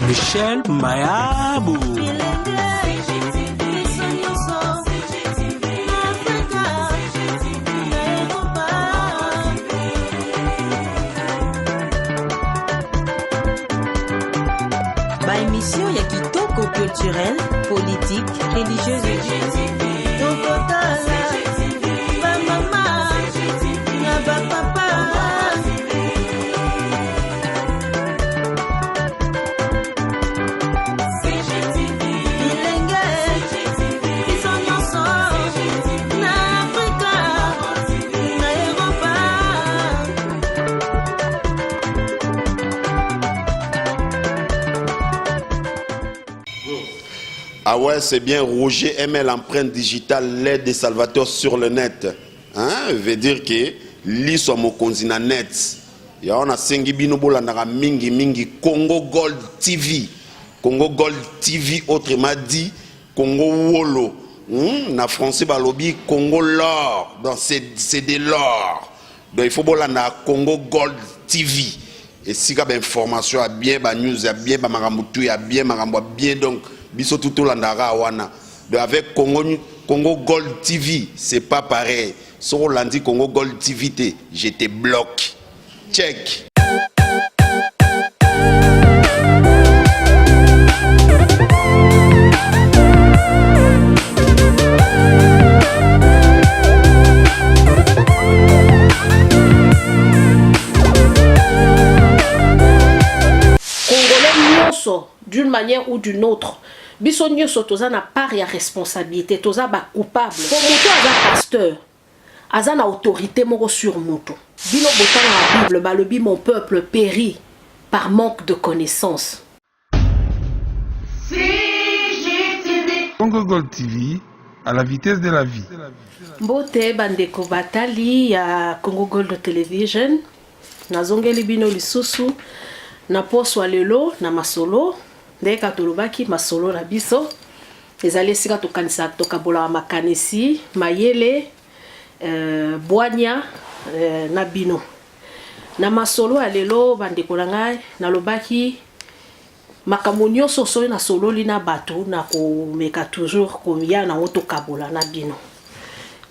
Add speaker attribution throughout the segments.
Speaker 1: Michel Mayabou.
Speaker 2: Émission ya kitoko culturelle, politique, religieuse et
Speaker 3: Ah ouais, c'est bien, Roger aimait l'empreinte digitale, l'aide des Salvatore sur le net. Hein? Veut dire que li soit mon continent net. Ya on a sengi bino bolandaka mingi mingi Congo Gold TV. Congo Gold TV autrement dit Congo Wolo. Na français balobi Congo l'or. Donc c'est de l'or. Donc il faut bolanda Congo Gold TV. Et si il y a des informations, il y a des news, il y a bien il y a bien donc biso tout landara wana. Donc avec Congo Gold TV, c'est pas pareil. Si on l'a dit Congo Gold TV, je te bloque. Check.
Speaker 4: D'une manière ou d'une autre, biso nyonso toza na part ya responsabilité, toza ba coupable. Pour moto aza pasteur, aza na autorité moko sur moto. Bino botanga la Bible, balobi mon peuple périt par manque de connaissance.
Speaker 5: Congo Gold TV, à la vitesse de la vie.
Speaker 4: Mbote bandeko batali ya Congo Gold Television, nazongeli bino lisusu na poswa lelo na masolo. Ndenge katolobaki masolo na biso ezali esika tokanisa tokabola makanisi mayele bwanya na bino na masolo ya lelo bandeko na ngai nalobaki makambo nyonso soki na sololi na bato na komeka toujours koya nango tokabola na bino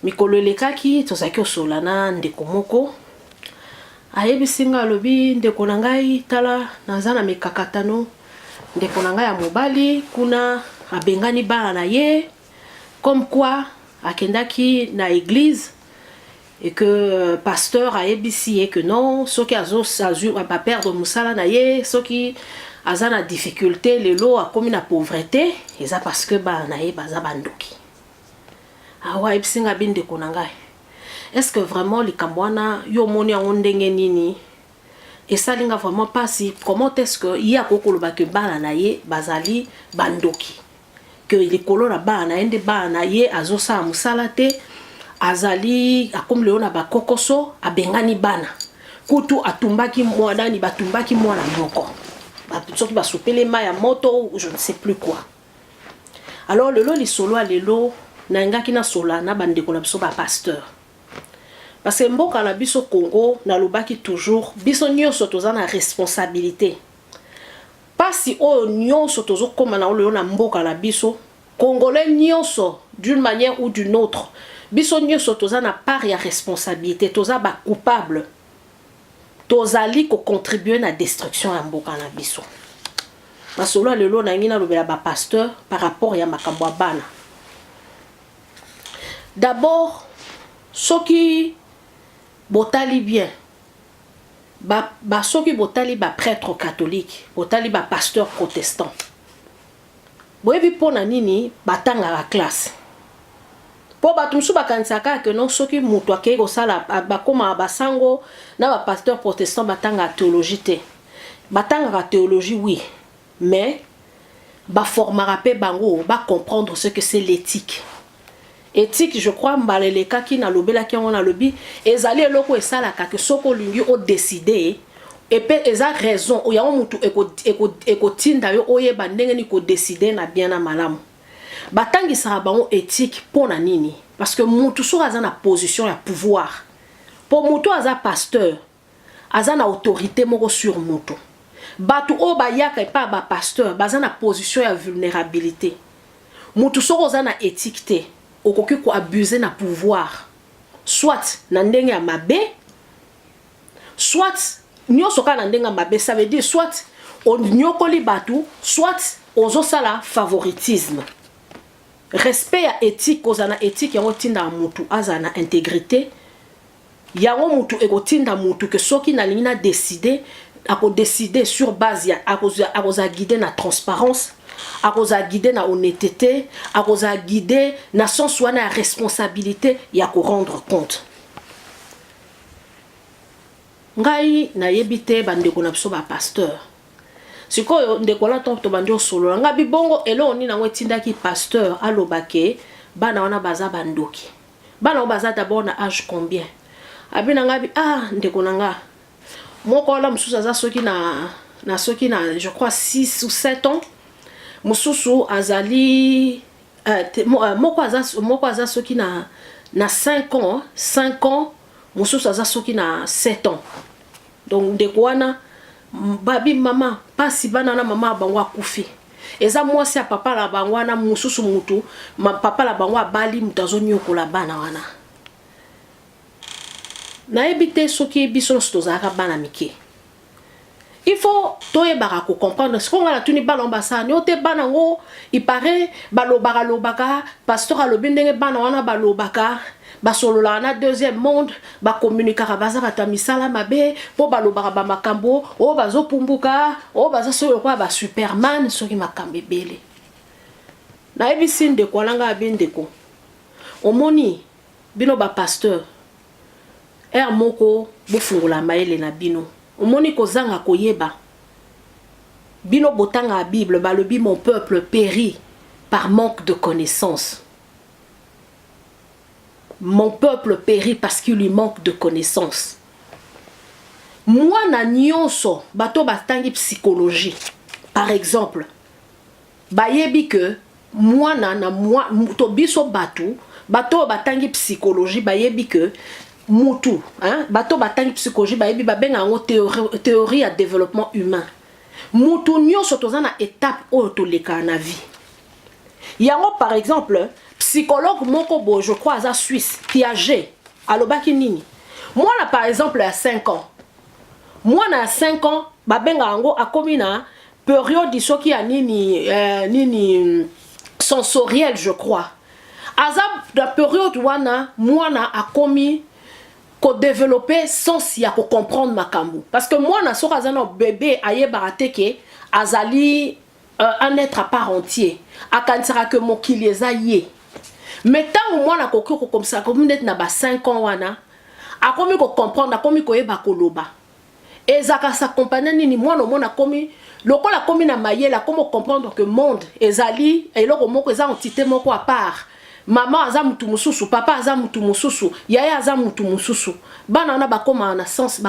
Speaker 4: mikolo elekaki tozalaki osola na ndeko moko ayebisi nga alobi ndeko na ngai tala naza na mikakatano ndeko na ngai ya mobali kuna abengani bana na ye comme quoi akendaki na église et que pasteur ayebisi ye que non soki ba perdre musala na ye soki aza na difficulté lelo akomi na pauvreté eza parce que bana na ye baza bandoki awa ayebisi nga bi ndeko na ngai est-ce que vraiment likambo wana yo moni yango ndenge nini? Et ça linga vraiment pas si comment est-ce que il y a kokoloba que bana na ye bazali bandoki que likolo na bana ende bana ye azosa musala te azali akomle ona ba kokoso abengani bana kutu atumbaki mwana ni batumbaki mwana moko soki basopele ya moto ou je ne sais plus quoi. Alors lelo lisolo alelo na ngaki na sola na bandeko na biso ba pasteur. Parce que mboka na biso Congo na lobaki toujours biso nyonso toza na responsabilité. Pas si o nyonso tozo koma na na mboka na biso Congolais nyonso d'une manière ou d'une autre biso nyonso toza na part ya responsabilité, toza ba coupable. Tozali ko contribuer na destruction ya mboka na biso. Masolo lelo na ngina lobela ba pasteur par rapport ya makambo bana. D'abord soki botali bien ba soki botali ba prêtre catholique botali ba pasteur protestant boyebi pona nini batanga la classe po batumsu bakanisaka que non soki mutu akei kosala bakoma basango na ba pasteur protestant batanga théologie te batanga théologie oui mais ba formera pe bango ba comprendre ce que c'est l'éthique. Éthique, je crois, mbaleleka ki na lobela ki on a lobi, ezali eloko esala ka ke soko lingi o décider et pe eza raison o ya mutu eko tinda yo oyeba ndenge ni ko décider na bien na malamu. Batangi sa bango éthique pona nini parce que mutu so aza na position ya pouvoir. Pour mutu aza pasteur, aza na autorité moko sur moto batu o ba yaka pa ba pasteur baza na position ya vulnérabilité moto soko oza na éthique te okoki ko abuser na pouvoir soit na ndenge ya mabe soit nyoso ka na ndenge ya mabe ça veut dire soit on nyokoli batu soit ozo sala favoritisme respect ya éthique ozana éthique yango tinda mutu azana intégrité yango mutu ekotinda mutu que soki na lingina décider ako décider sur base ya akoza guider na transparence akoza guider na honnêteté akoza guider na sens wana ya responsabilité ya ko rendre compte ngai na yebite bandeko na biso ba pasteur sikoyo ndeko la to bandi solo nga bibongo elo oni na ngwetindaki pasteur alobake bana wana baza bandoki bana baza d'abord na âge combien abina ngabi ndeko nanga moko la mususu aza soki na soki na je crois 6 ou 7 ans mususu azali moko aza soki na 5 ans mususu aza soki na 7 ans donc ndeko wana babi mama pasi bana na mama bango akufi eza mwasi ya papa la bango wana mususu mutu papa la bango abali mutazo nyokola bana wana na ebite soki biso stozaka bana mike il faut toyebaka ko comprendre ce qu'on a tuni balomba sa ni ote bana ngo il paraît balobaka pasteur alobi ndenge bana wana balobaka basolola na deuxième monde ba communiquera baza bata misala mabe po balobaka ba makambo o bazo pumbuka o baza solo kwa ba superman soki makambe bele na ebisi ndeko langa bindeko omoni bino ba pasteur moko bofungula maele na bino omoni kozanga koyeba bino botanga Bible balobi mon peuple périt par manque de connaissance. Mon peuple périt parce qu'il lui manque de connaissance. Moi na nyonso bato batangi psychologie par exemple bayebi que moi to biso bato batangi psychologie bayebi que mutu bato batangi psychologie bayebi babenga ngo théorie ya développement humain mutu nyonso toza na étape oyo toleka na vie yango par exemple psychologue moko bo je crois à Suisse Piaget alobaki nini moi na par exemple à 5 ans moi na 5 ans babenga ngo akomi na période soki ya nini sensorielle je crois azab la période wana moi na akomi ko développer sens ya ko comprendre makambo parce que moi na soka zana bébé aye barateke azali un être à part entier akansara que mokili eza ye mais tant moi na kokoko comme ça comme net na ba 5 ans wana akomi ko comprendre akomi ko yeba koloba ezaka s'accompagner nini moi no mona komi lokola komi na mayela comme comprendre que monde ezali eloko moko eza entité moko à part. Maman aza mutu mususu, papa aza mutu mususu, yaya aza mutu mususu. Bana na bakoma na sens,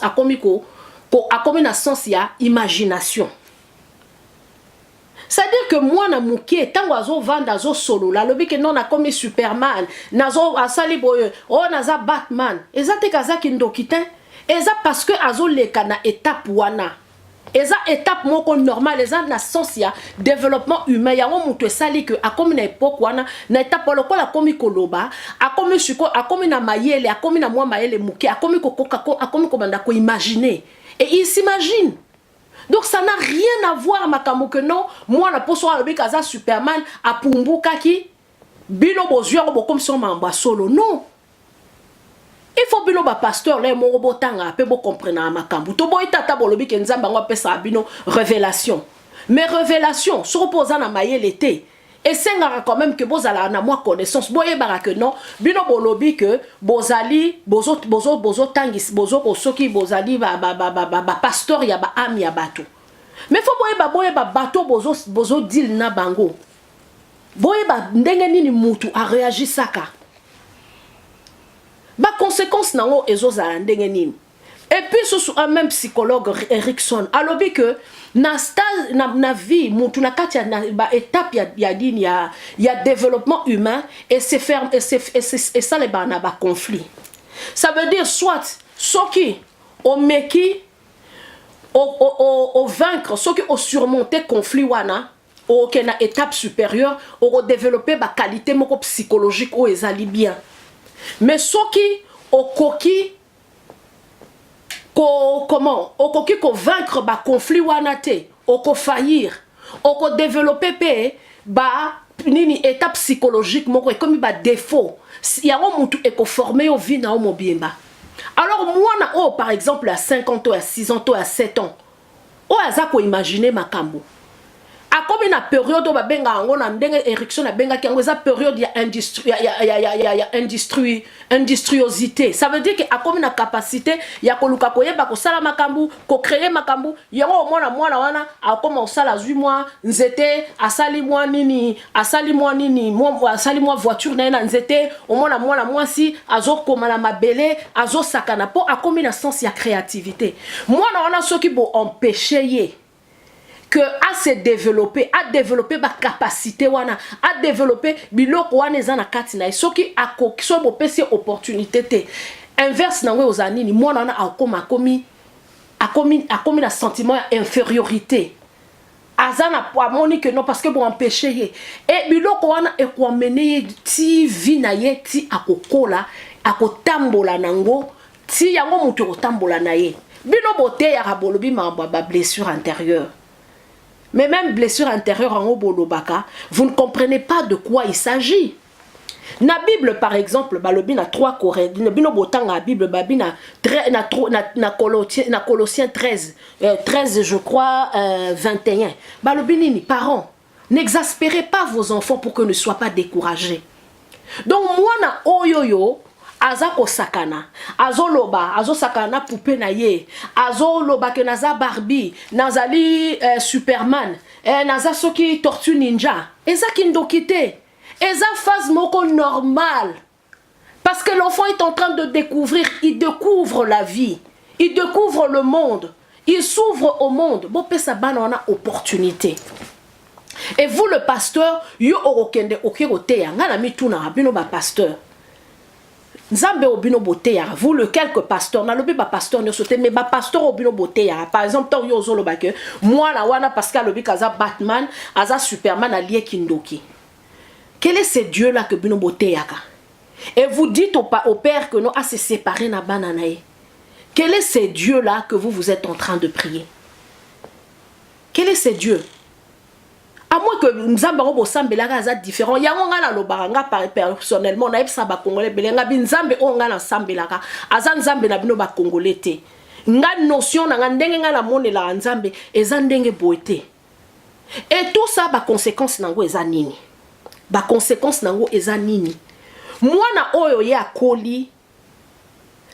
Speaker 4: akomi na sens ya imagination. C'est-à-dire que moi na mukie tango azo vanda azo solo la lobi que non na komi Superman, nazo asali boye, oh naza Batman. Eza te kazaki ndokiten, eza parce que azo leka na étape wana. Eza étape moko normal eza na sens ya développement humain yango mutu esali que akomi na époque wana na étape lokola akomi koloba akomi suko akomi na mayele akomi na mwa mayele muke akomi komanda ko imaginer et il s'imagine. Donc ça n'a rien à voir makambo que non moi na poso alobi kaza Superman apumbuka ki bino bozwa bo comme son mamba solo non. Il faut bino ba pasteur les mo botanga pe bo comprendre makambu to boy tata bolobi ke nzamba ngo pesa bino révélation mais révélation se reposant na mayele té et sengara quand même que bozala na moi connaissance boye baraka non bino bolobi que bozali bozo tangis bozo ko soki bozali ba pasteur ya ba ami ya bato mais faut boye ba bato bozo deal na bango boye ba ndenge nini mutu a réagi saka ba conséquence nango ezozala ndenge nini et puis sous un même psychologue Erickson alobi que na stage na vie mutu na kati ya ba étape ya dini ya développement humain et c'est ferme et ça les ba na ba conflit ça veut dire soit soki au meki au vaincre ceux qui ont surmonté conflit wana au na étape supérieure au développer ba qualité moko psychologique ou ezali bien mais ceux qui au koki comment au koki ko vaincre ba conflit wana te au ko faillir au ko développer pe ba nini étape psychologique moko comme ba défaut ya ngo mutu e ko former au vie na mo biemba. Alors moi na oh par exemple à 50 ans à 6 ans à 7 ans oh aza ko imaginer makambo a comme une période où babenga ngo na ndenge érection na benga kango eza période ya industriosité, ça veut dire que a comme une capacité ya koluka koyeba ko sala makambu ko créer makambu yango mwana wana a comme on sala 8 mois nzete asali moi nini moi asali moi voiture na nzete au mwana mwasi azokoma na mabele azosakana po a comme une sens ya créativité mwana wana soki bo empêcher ye que à se développer, à développer ma capacité wana, à développer biloko wana ezana kati na soki so bo pesi opportunité te. Inverse na we ozanini moi na akoma komi na sentiment d'infériorité. Azana po amoni que non parce que bon empêcher ye. Et biloko wana e ko mener ti vie na ye ti akokola, akotambola nango, ti yango mutu kotambola na ye. Bino bote ya rabolobi ma blessure antérieure. Mais même blessure intérieure en Obolobaka, vous ne comprenez pas de quoi il s'agit. Na Bible par exemple, balobi na 3 Corinthiens, bino botanga Bible babi na Colossiens 13 je crois 21. Balobi nini parents, n'exaspérez pas vos enfants pour qu'ils ne soient pas découragés. Donc moi na oyoyo azako sakana azoloba azosakana poupée na ye azoloba ke naza Barbie nazali Superman naza soki Tortue Ninja eza kindokite eza phase moko normal parce que l'enfant est en train de découvrir, il découvre la vie, il découvre le monde, il s'ouvre au monde bon pesa bana wana opportunité. Et vous le pasteur yo orokende okirote ya ngana mituna bino ba pasteur Nzambe obino bote ya vous le quelque pasteur na lobi ba pasteur ne sauté mais ba pasteur obino bote ya par exemple tant yo zolo ba que moi la wana parce que lobi kaza Batman aza Superman allié kindoki. Quel est ce Dieu là que bino bote ya ka? Et vous dites au père que non à se séparer na bananae. Quel est ce Dieu là que vous êtes en train de prier? Quel est ce Dieu? À moins que Nzamba robo sambela kaza différent yango ngana lobaranga personnellement na epsa ba congolais belenga binzambe o ngana sambela ka aza nzambe na bino ba congolais te nga notion na ndenge ngana monela nzambe eza ndenge boete et tout ça ba conséquence nango eza nini ba conséquence nango eza nini mwana oyo ya koli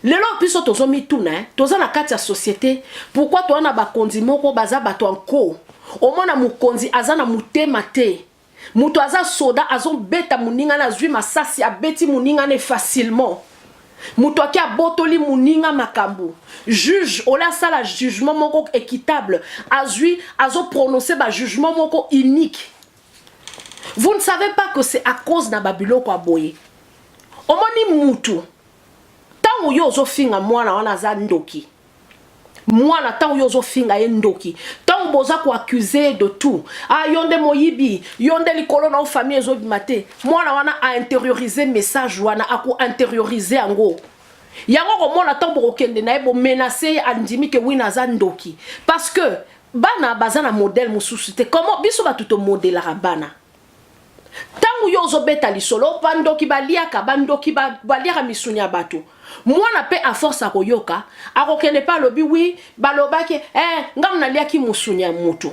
Speaker 4: lelo biso tozomi tuna toza na kati ya société pourquoi to na ba kondi moko baza bato anko au moins na mukonzi azana mutema te muto aza soda azon beta muninga na zwi masasi abeti muninga ne facilement muto aki abotoli muninga makambu juge ola sala jugement moko équitable azwi azo prononcer ba jugement moko unique. Vous ne savez pas que c'est à cause na babiloko aboye omoni mutu tango yo zo finga mwana wana za ndoki mwana tango yo zo finga ye ndoki tango boza ko accuser de tout ah yonde moyibi yonde likolo na famille zo bimate mwana wana a intérioriser message wana ako intérioriser ango yango ko mwana tango okende na ebo menacer andimi ke wina za ndoki parce que bana bazana modèle mususu te comment biso ba tout modèle la bana tango yo zo beta lisolo bandoki baliaka bandoki baliaka misunya bato mwana pe a force a koyoka akokende pa lobi oui balobaki ngam na liaki musunya mutu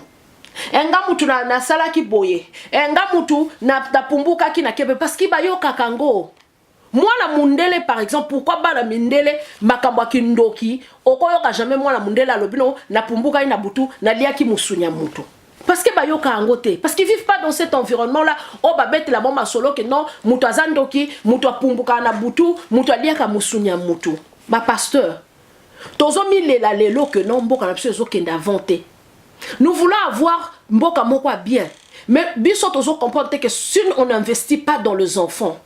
Speaker 4: nga mutu na sala ki boye nga mutu na pumbuka ki na kebe parce que bayoka kango mwana mundele par exemple pourquoi bana mindele makambo ki ndoki okoyoka jamais mwana mundele alobino na pumbuka ina butu na liaki musunya mutu. Parce que bayoka angote, parce qu'ils vivent pas dans cet environnement là. Oh babette la bomba solo que non, mutu azandoki, mutu apumbuka na butu, mutu aliaka musunya mutu. Ba pasteur. Tozo mi la lelo que non mboka na biso kende inventé. Nous voulons avoir mboka moko bien. Mais biso tozo comprendre que si on n'investit pas dans les enfants,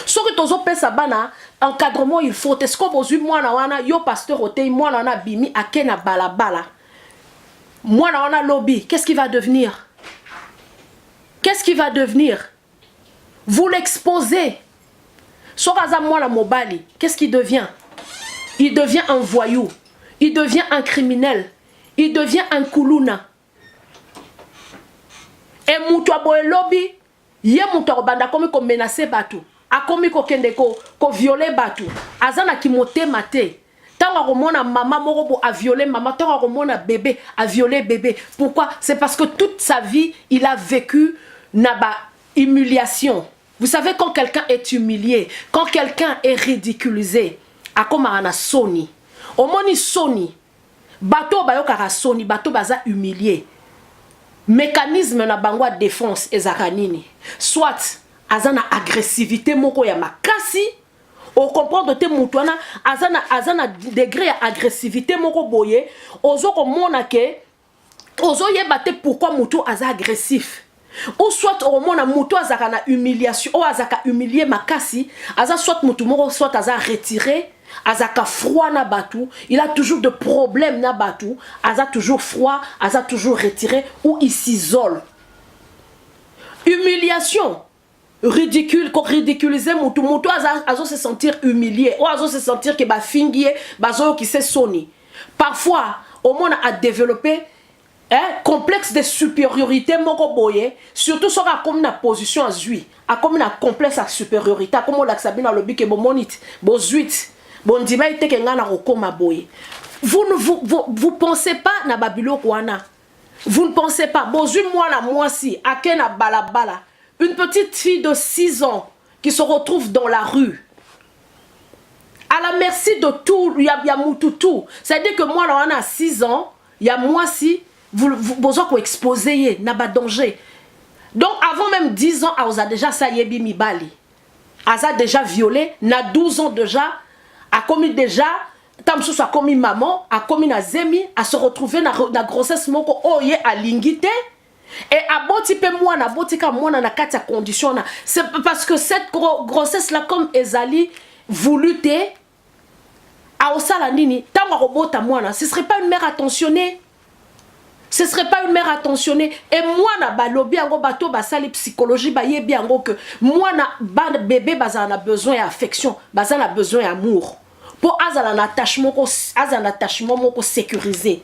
Speaker 4: soki tozopesa bana encadrement il faut est-ce que bozwi mwana wana yo pasteur otei mwana wana bimi ake na balabala mwana wana lobby qu'est-ce qu'il va devenir? Qu'est-ce qu'il va devenir? Vous l'exposez. Sokaza mwana mobali, qu'est-ce qu'il devient? Il devient un voyou, il devient un criminel, il devient un kuluna. Et mutu aboye lobby, ye mutu abanda komi ko menacer batu, akomi ko kende ko violer batu, azana ki motema te. Tant qu'on maman moko a violé maman, tant qu'on a bébé a violé bébé. Pourquoi? C'est parce que toute sa vie il a vécu naba humiliation. Vous savez quand quelqu'un est humilié, quand quelqu'un est ridiculisé, a comme ana soni. Au moni soni, bateau bayokara soni, bateau baza humilié. Mécanisme na bangwa défense ezakanini. Soit azana agressivité moko ya makasi. On comprend de te moutouana, azana degré agressivité moko boye, ozo komona ke, ozo yebate pourquoi moutou aza agressif. Ou soit au mona moutou azaka na humiliation, ou azaka humilié makasi, aza soit moutou moko, soit aza retiré, azaka froid na batou, il a toujours de problèmes na batou, aza toujours froid, aza toujours retiré, ou il s'isole. Humiliation. Ridicule, quand ridiculiser moutou azo se sentir humilié ou azo se sentir que ba fingier bazo qui se soni. Parfois au monde a développé complexe de supériorité moko boye, surtout sur a comme na position azui, a comme na complexe de supériorité comme on l'axabina lobi ke bo monite bo zuit bon dima ite ke ngana kokoma boye. Vous pensez pas na babilo kwana. Vous ne pensez pas bozui moi na moi si akena balabala. Une petite fille de 6 ans qui se retrouve dans la rue, à la merci de tout, il y a tout. C'est-à-dire que moi, là, on a 6 ans, il y a moi si, vous besoin qu'on expose, n'a pas de danger. Donc, avant même 10 ans, on a déjà sayebi mibali. On a déjà violé, n'a 12 ans déjà, a commis déjà, Tamsous a commis maman, a commis na zemi, a se retrouver dans la grossesse moko, oye, à l'ingité. Et à boti pe moi na boti ka moi na katia condition na c'est parce que cette grossesse là comme Ezali voulu te a osala nini tango robota moi na ce serait pas une mère attentionnée, ce serait pas une mère attentionnée. Et moi na balobi ango bato basali psychologie ba yebi ango que moi na bébé baza na besoin d'affection, baza na besoin d'amour pour azala un attachement moko sécurisé.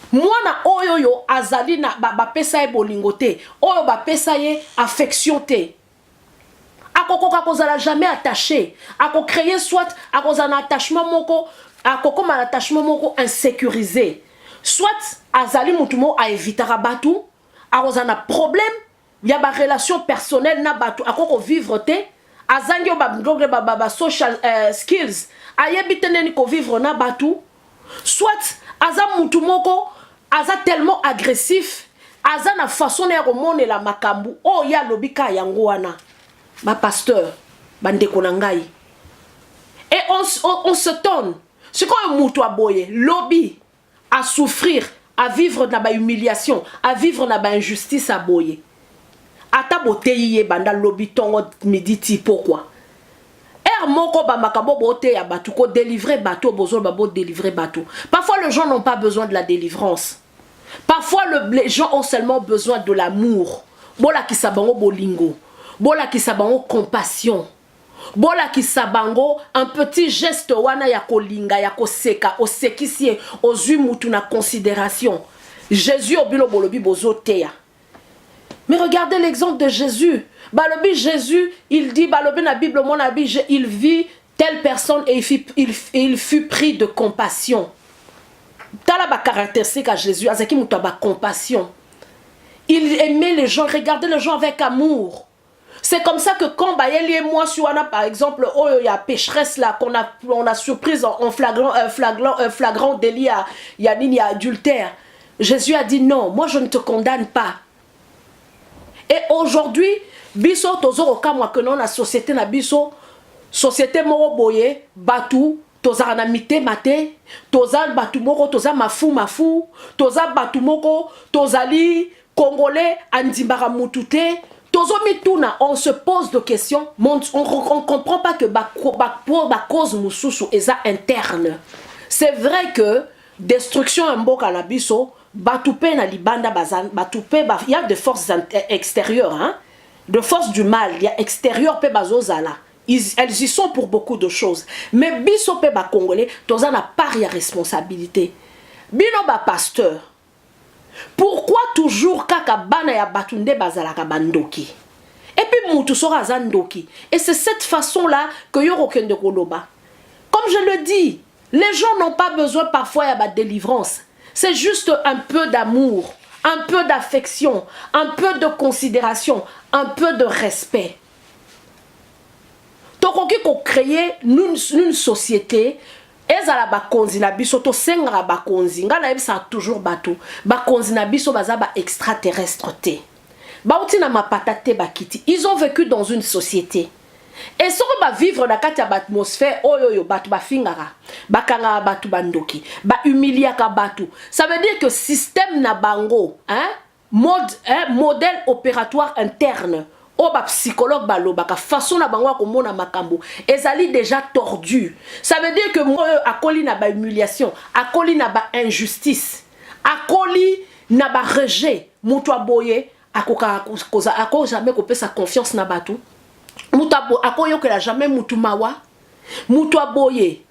Speaker 4: Moi na oyoyo azali na ba pesa e bolingote oyo ba pesa ye affection te akokoka kozala jamais attaché ako créer soit akozana attachement moko akokoma attachement moko insécurisé soit azali mutumo a évitera batu akozana problème ya ba relation personnelle na batu akoko vivre te azangi ba social skills ayebiteneni ko vivre na batu soit aza mutumoko aza tellement agressif aza na façon ya komone la makambu oh ya lobika yango wana ba pasteur bandeko na ngai. Et on se tonne c'est comme mutu aboye lobby à souffrir à vivre na ba humiliation à vivre na ba injustice aboye ata boteyi banda lobby tongo mediti pourquoi moko ba makabo bote ya batu ko délivrer bateau besoin babo délivrer bateau. Parfois les gens n'ont pas besoin de la délivrance. Parfois les gens ont seulement besoin de l'amour. Bola ki sabango bolingo. Bola ki sabango compassion. Bola ki sabango un petit geste wana ya kolinga ya koseka osekisie ozui mutu na considération. Jésus obilo bolobi bozoteya. Mais regardez l'exemple de Jésus. Balobi Jésus, il dit, balobi na Bible, mon abi, il vit telle personne et il fut pris de compassion. Tala ba caractéristique à Jésus, azaki muta ba compassion. Il aimait les gens, regardait les gens avec amour. C'est comme ça que quand Bayeli et moi, Suana, par exemple, oh, il y a pécheresse là, on a surprise en flagrant délit, il y a adultère. Jésus a dit non, moi je ne te condamne pas. Et aujourd'hui, biso tozoro kamwa que non la société na biso société moro boye batu toza na mité maté toza batu moko toza mafu toza batu moko tozali congolais andimbara mutute on se pose des questions, on ne comprend pas que la cause mususu est interne. C'est vrai que destruction en boka na biso, batupé na libanda bazan, batupé, il y a des forces extérieures, hein? De forces du mal, il y a extérieur pe bazozala. Elles y sont pour beaucoup de choses. Mais biso pe ba congolais, toza na part ya responsabilité. Bino ba pasteur. Pourquoi toujours kaka bana ya batunde bazalaka bandoki? Et puis mutu sora zandoki. Et c'est cette façon-là que yoro kende koloba. Comme je le dis, les gens n'ont pas besoin parfois de délivrance. C'est juste un peu d'amour, un peu d'affection, un peu de considération, un peu de respect. Tokoki ko créer une société. Ezala bakonzi na biso to senga bakonzi ngala yebisa toujours bato bakonzi na biso baza ba extraterrestre te bauti na mapata te bakiti. Ils ont vécu dans une société et so ba vivre na kati ya atmosphère oyo bato bafingara bakanga bato bandoki ba humiliaka bato. Ça veut dire que système na bango modèle opératoire interne o ba psychologue balobaka façon na bango komona makambo ezali déjà tordu. Ça veut dire que moi akoli na ba humiliation, akoli na ba injustice, akoli na ba rejet, mutu aboye akoka koza ako jamais kopesa confiance na batu. Mutu abo akoyo que la jamais mutu mawa, mutu aboye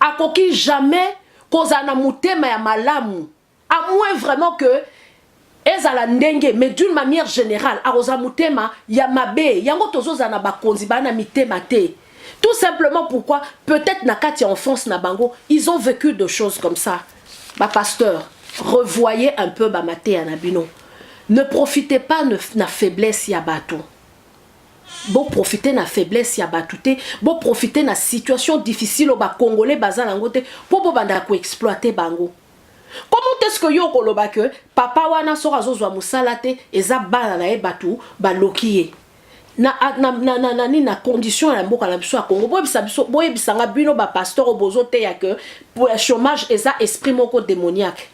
Speaker 4: akoki jamais koza na mutema ya malamu, à moins vraiment que ezala ndenge, mais d'une manière générale aroza mutema ya mabe yango tozoza na bakonzi bana mitema te. Tout simplement pourquoi peut-être na kati en France na bango ils ont vécu de choses comme ça. Ba pasteur, revoyez un peu ba maté anabino. Ne profitez pas na faiblesse ya bato. Bon profiter na faiblesse ya bato te, bon profiter na situation difficile au ba congolais bazala ngote pour bo banda ko exploiter bango. Comment est-ce que yo koloba que papa wana sora zozwa musala te eza bana na e batu ba lokiye na condition ya mboka na biso ya Congo boye bisanga bino ba pasteur obozo te ya que pour le chômage eza esprit moko démoniaque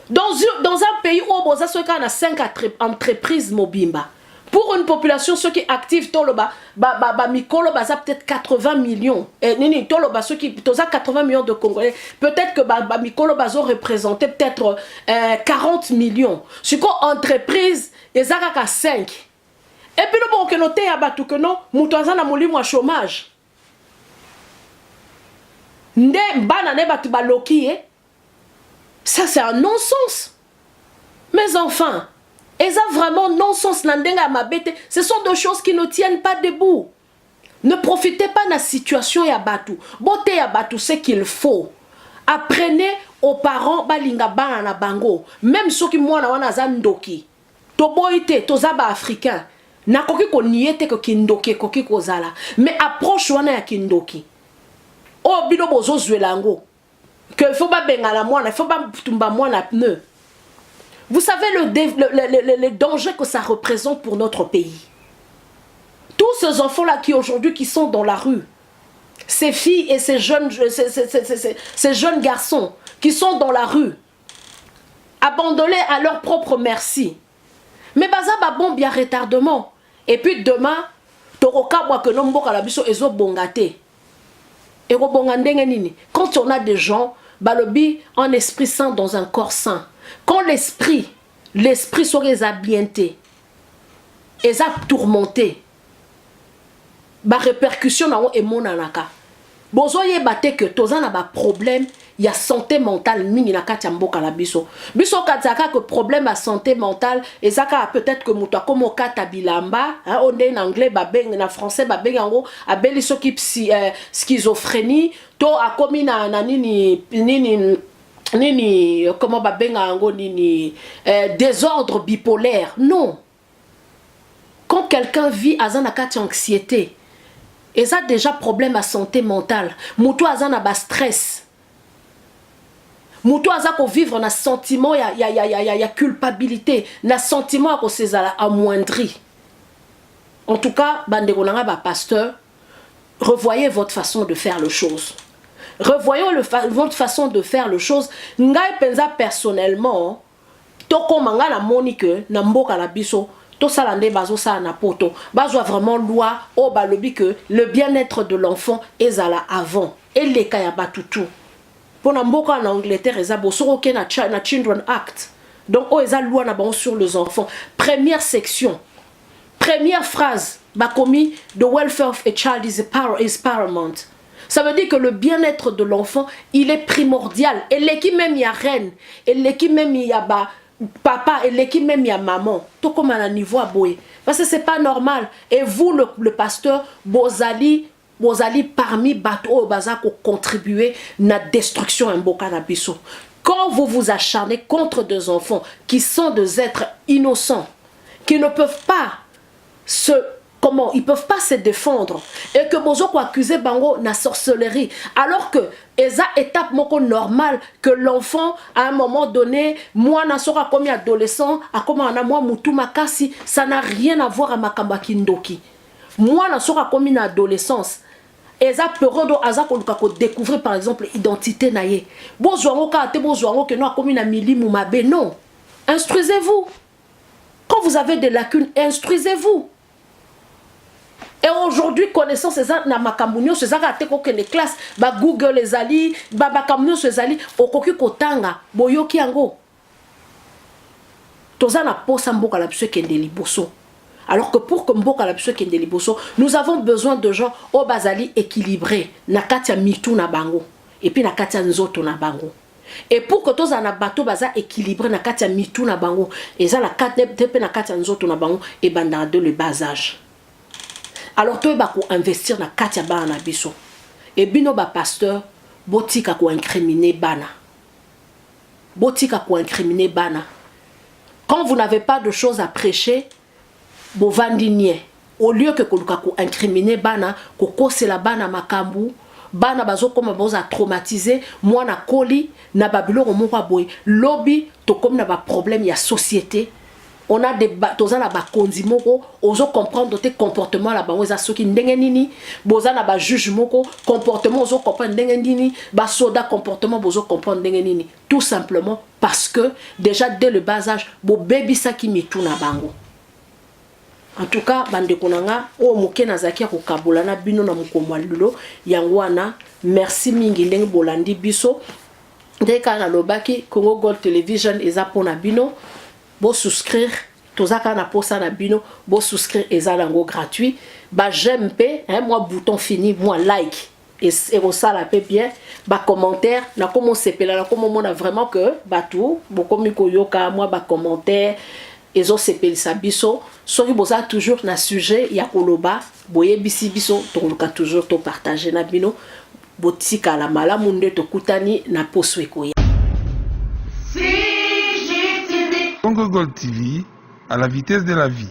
Speaker 4: dans un pays où boza soka na 5 entreprises mobimba. Pour une population, ceux qui activent toloba, mikolo baza peut-être 80 millions. Nini toloba ceux qui toza 80 millions de Congolais. Peut-être que mikolo bazo représentait peut-être 40 millions. Ce qu'on entreprise, ils ont 5. Et puis nous bon que noter à batu que non, mutoza na moli moi chômage. Nde bana ne batu baloki. Ça c'est un non-sens. Mes enfants. Et ça vraiment non-sens, ce sont des choses qui ne tiennent pas debout. Ne profitez pas de la situation ya batu. Boté ya batu, ce qu'il faut. Apprenez aux parents balinga bana bango. Même ceux qui moi na wana zandoki. To boite, to zaba africain. Na koki ko niete ko kindoki koki ko zala. Mais approche wana ya kindoki. Oh bino bozo zwelango. Que faut pas bengala mwana, faut pas tumba mwana pneu. Vous savez le danger que ça représente pour notre pays. Tous ces enfants-là qui aujourd'hui qui sont dans la rue, ces filles et ces jeunes garçons qui sont dans la rue, abandonnés à leur propre merci. Mais baza ba bon bien retardement. Et puis demain, toroka moi que nombo kalabiso ezo bongate. Et quand on a des gens, balobi en esprit saint dans un corps saint. Quand l'esprit serait abienté, et tourmenté, ba répercussion na on et mon anaka. Bozoye bate que toza na ba problème, il y a santé mentale mingi na kati mboka la biso. Biso kataka que problème à santé mentale et ça peut-être que muto comme kata bilamba, on est en anglais babeng na français babeng ngo abeli so ki schizophrénie, to a komi na nini comment babenga ngo nini désordre bipolaire. Non. Quand quelqu'un vit azana kati anxiété, et ça déjà problème à santé mentale, muto azana ba stress. Muto azako vivre na sentiment ya culpabilité, na sentiment ko sezala amoindri. En tout cas, bandeko nanga ba pasteur, revoyez votre façon de faire les choses. Revoyons votre façon de faire les choses. Ngai penza personnellement, toko manga na monique na mboka la biso, tout ça l'année bazo ça na poto bazo vraiment loi au balobi que le bien-être de l'enfant est à la avant et les cas ya batutu pour na mboka en Angleterre eza bosoro ke na Children Act donc o eza loi na bango sur les enfants première section première phrase bakomi the welfare of a child is paramount. Ça veut dire que le bien-être de l'enfant, il est primordial. Et l'équipe même il y a reine, et l'équipe même il y a papa, et l'équipe même il y a maman. Tout comme à un niveau à boye. Parce que c'est pas normal. Et vous, le pasteur, Bozali parmi bateaux bazar pour contribuer à la destruction en Bokanabiso. Quand vous vous acharnez contre des enfants qui sont des êtres innocents, qui ne peuvent pas ils peuvent pas se défendre et que bozo ko accuser bango na sorcellerie alors que eza étape moko normale que l'enfant à un moment donné moi na sora comme adolescent a comme na moi mutu makasi ça n'a rien à voir à makamba kindoki moi na sora comme une adolescence eza perodo aza ko découvrir par exemple identité na ye bozo ngo ka te bozo ngo que no comme na milimu mabe non instruisez-vous quand vous avez des lacunes instruisez-vous. Et aujourd'hui, connaissance c'est ça, na makambounio, c'est ça que les classes, ba Google les ali, ba makambounio c'est ali, okoki kotanga, boyoki ango. Toza na posa mboka la biso kende liboso. Alors que pour que mboka la biso kende liboso, nous avons besoin de gens au bazali équilibrés, na katia mitu na bango, et puis na katia nzoto na bango. Et pour que toza na bateau baza équilibré na katia mitu na bango, et ça la katia tepe na katia nzoto na bango, et banda de le bas âge. Alors toi ba ko investir na katia bana biso et bino ba pasteur botika ko incriminer bana quand vous n'avez pas de choses à prêcher bo vandinier au lieu que ko incriminer bana ko kosela bana makambu bana bazo comme boza traumatisé moi na koli na babilo moko boy lobby to comme na ba problème ya société. On a des toza na ba konzi moko ozo comprendre tes comportements là ba oza soki ndenge nini boza na ba juge moko comportement ozo comprendre ndenge nini ba soda comportement bozo comprendre ndenge nini tout simplement parce que déjà dès le bas âge bo baby ça qui mitu na bango. En tout cas bande konanga o moke na zakia ko kabola na bino na mukomwa lulo yangwana merci mingi ndenge bolandi biso ndeka na lobaki Congo Gold Television eza pona bino. Bo souscrire tozaka na posa na bino bo souscrire ezalango gratuit ba j'aime pe moi bouton fini moi like et ça la paix bien ba commentaire na comment sepela na comment on a vraiment que batou bokomi koyoka moi ba commentaire ezo sepelisa biso soki boza toujours na sujet ya koloba boye biso toluka toujours to partager na bino botika la malamu nde to kutani na poso ekoya.
Speaker 5: Congo Gold TV, à la vitesse de la vie.